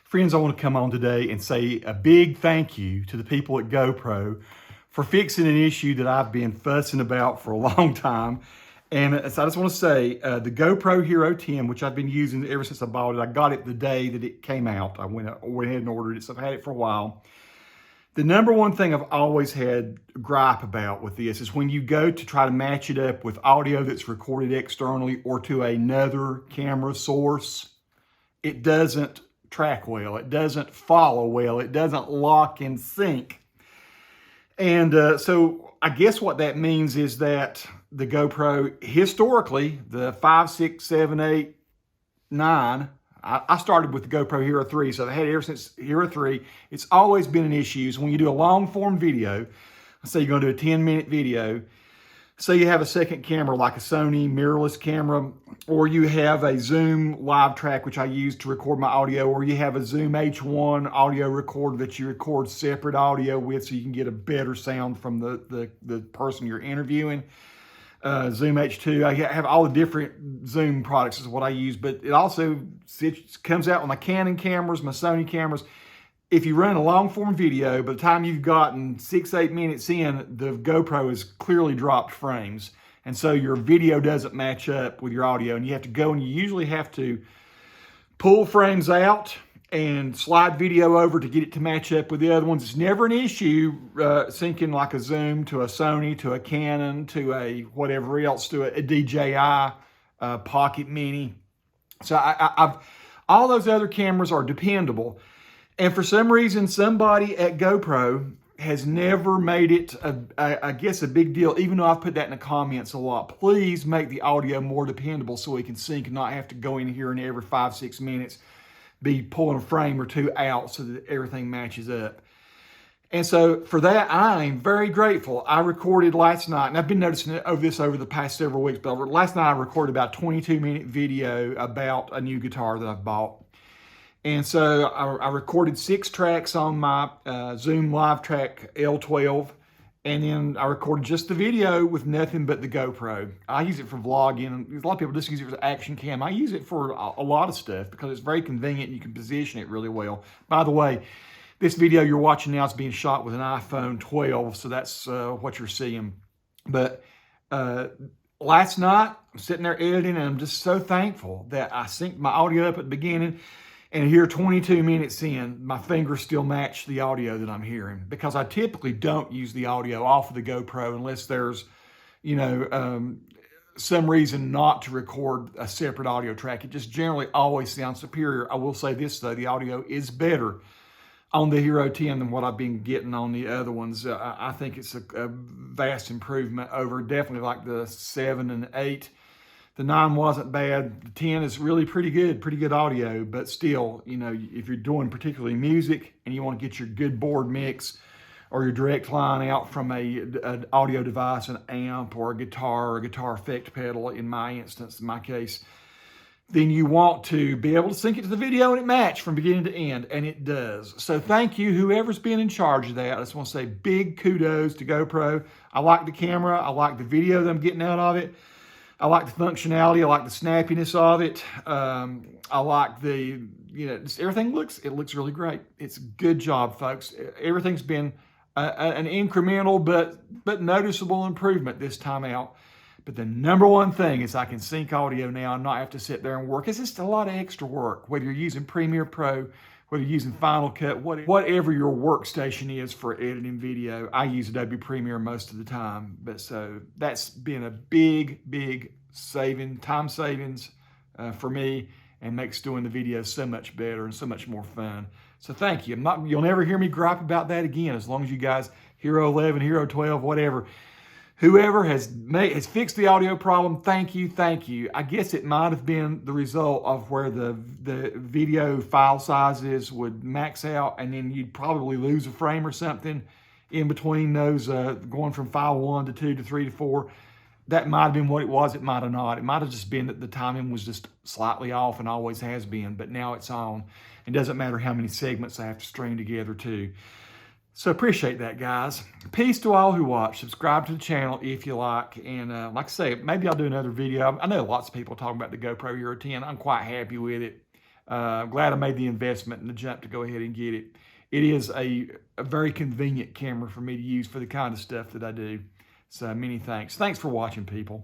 Friends, I want to come on today and say a big thank you to the people at GoPro for fixing an issue that I've been fussing about for a long time. And so I just want to say the GoPro Hero10, which I've been using ever since I bought it. I got it the day that it came out. I went ahead and ordered it, so I've had it for a while. The number one thing I've always had gripe about with this is when you go to try to match it up with audio that's recorded externally or to another camera source, it doesn't track well. It doesn't follow well. It doesn't lock and sync. And so I guess what that means is that the GoPro, historically, the 5, 6, 7, 8, 9, I started with the GoPro Hero 3, so I've had it ever since Hero 3. It's always been an issue. So when you do a long form video, let's say you're going to do a 10-minute video, say you have a second camera like a Sony mirrorless camera, or you have a Zoom live track, which I use to record my audio, or you have a Zoom H1 audio recorder that you record separate audio with so you can get a better sound from the person you're interviewing. Zoom H2, I have all the different Zoom products is what I use, but it also comes out with my Canon cameras, my Sony cameras. If you run a long form video, by the time you've gotten 6, 8 minutes in, the GoPro has clearly dropped frames. And so your video doesn't match up with your audio, and you have to go and you usually have to pull frames out and slide video over to get it to match up with the other ones. It's never an issue syncing like a Zoom to a Sony, to a Canon, to a whatever else, to a DJI Pocket Mini. So I've all those other cameras are dependable. And for some reason, somebody at GoPro has never made it, I guess, a big deal, even though I've put that in the comments a lot. Please make the audio more dependable so we can sync and not have to go in here and every 5, 6 minutes be pulling a frame or two out so that everything matches up. And so for that, I'm very grateful. I recorded last night, and I've been noticing this over the past several weeks, but last night I recorded about a 22-minute video about a new guitar that I've bought. And so I recorded 6 tracks on my Zoom Live Track L12, and then I recorded just the video with nothing but the GoPro. I use it for vlogging. A lot of people just use it for action cam. I use it for a lot of stuff because it's very convenient and you can position it really well. By the way, this video you're watching now is being shot with an iPhone 12, so that's what you're seeing. But last night, I'm sitting there editing, and I'm just so thankful that I synced my audio up at the beginning. And here, 22 minutes in, my fingers still match the audio that I'm hearing, because I typically don't use the audio off of the GoPro unless there's, some reason not to record a separate audio track. It just generally always sounds superior. I will say this, though, the audio is better on the Hero 10 than what I've been getting on the other ones. I think it's a vast improvement over definitely like the 7 and 8. The 9 wasn't bad. The 10 is really pretty good audio, but still, if you're doing particularly music and you want to get your good board mix or your direct line out from an audio device, an amp or a guitar effect pedal, in my case, then you want to be able to sync it to the video and it match from beginning to end, and it does. So thank you, whoever's been in charge of that. I just want to say big kudos to GoPro. I like the camera. I like the video that I'm getting out of it. I like the functionality. I like the snappiness of it. I like the, everything looks really great. It's a good job, folks. Everything's been an incremental but noticeable improvement this time out. But the number one thing is I can sync audio now and not have to sit there and work. It's just a lot of extra work, whether you're using Premiere Pro, whether you're using Final Cut, whatever your workstation is for editing video. I use Adobe Premiere most of the time. But so that's been a big time savings for me, and makes doing the video so much better and so much more fun. So thank you. You'll never hear me gripe about that again, as long as you guys, Hero 11, Hero 12, whatever. Whoever has fixed the audio problem, thank you. I guess it might have been the result of where the video file sizes would max out, and then you'd probably lose a frame or something in between those, going from file 1 to 2 to 3 to 4. That might have been what it was. It might have not. It might have just been that the timing was just slightly off and always has been, but now it's on. It doesn't matter how many segments I have to string together too. So appreciate that, guys. Peace to all who watch. Subscribe to the channel if you like. And like I say, maybe I'll do another video. I know lots of people talking about the GoPro Hero 10. I'm quite happy with it. I'm glad I made the investment and the jump to go ahead and get it. It is a very convenient camera for me to use for the kind of stuff that I do. So many thanks. Thanks for watching, people.